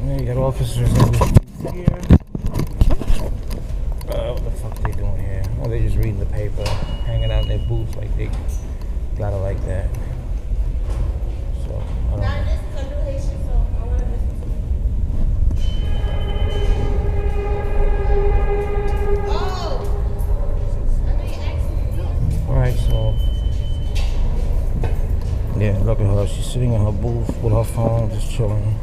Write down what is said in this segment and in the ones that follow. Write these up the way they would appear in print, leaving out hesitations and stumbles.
Yeah, you got officers in this booth here. What the fuck they doing here? Oh, they just reading the paper, hanging out in their booths like they got it like that. So, I don't know. This is a new Haitian, so I want to listen to it. Oh! I know you asked me. Alright, so yeah, look at her. She's sitting in her booth with her phone, just chilling.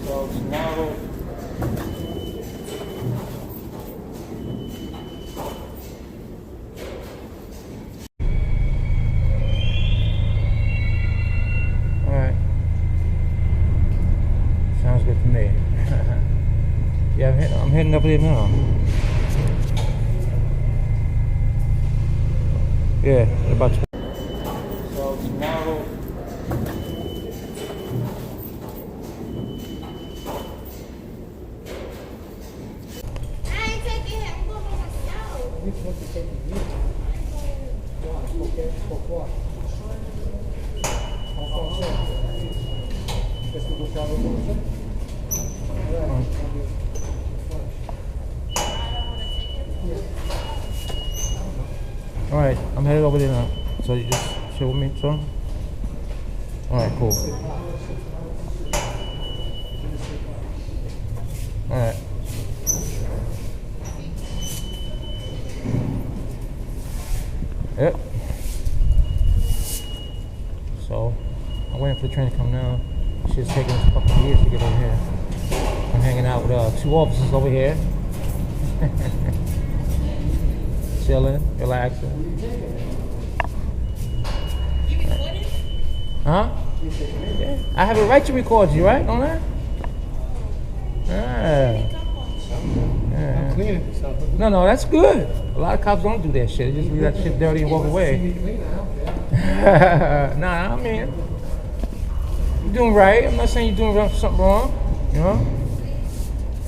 So tomorrow, alright. Sounds good to me. Yeah, I'm heading up there now. Yeah, about to. So tomorrow. I ain't taking him. I'm going by myself. You're supposed to take the music. Why? Okay, pourquoi? En français. Qu'est-ce que vous parlez français? Ouais. Alright, I'm headed over there now. So you just chill with me, son? Alright, cool. Alright. Yep. So, I'm waiting for the train to come now. Shit's taking us a couple of years to get over here. I'm hanging out with 2 officers over here. Chilling, relaxing. You recording? Huh? Yeah. I have a right to record you, right? Don't I? Yeah. I'm cleaning this up. No, that's good. A lot of cops don't do that shit. They just leave that shit dirty and walk away. Nah, I mean, you're doing right. I'm not saying you're doing something wrong. You know?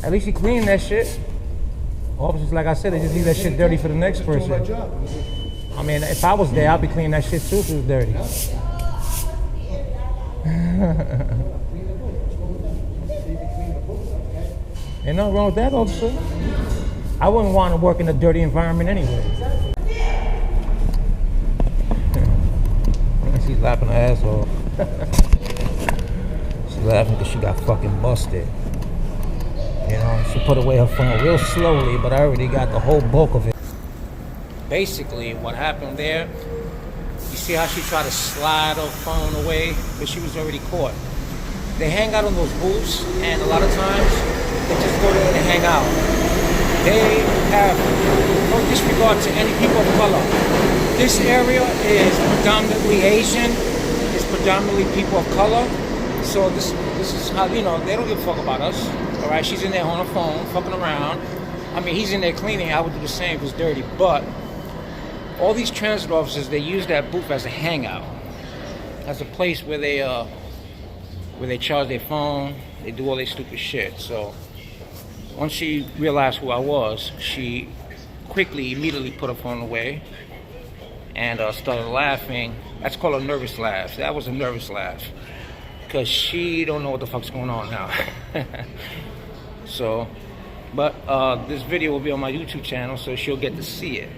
At least you're cleaning that shit. Officers, like I said, they just leave that shit dirty for the next person. My job. I mean, if I was there, I'd be cleaning that shit too if it was dirty. Ain't nothing wrong with that, officer. I wouldn't want to work in a dirty environment anyway. She's laughing her ass off. She's laughing because she got fucking busted. You know, she put away her phone real slowly, but I already got the whole bulk of it. Basically, what happened there, you see how she tried to slide her phone away, but she was already caught. They hang out in those booths, and a lot of times, they just go there and hang out. They have no disregard to any people of color. This area is predominantly Asian, it's predominantly people of color, so this is how, you know, they don't give a fuck about us. All right, she's in there on her phone, fucking around. I mean, he's in there cleaning. I would do the same if it was dirty. But all these transit officers, they use that booth as a hangout, as a place where they charge their phone, they do all their stupid shit. So once she realized who I was, she immediately put her phone away and started laughing. That's called a nervous laugh. That was a nervous laugh because she don't know what the fuck's going on now. So, but this video will be on my YouTube channel, so she'll get to see it.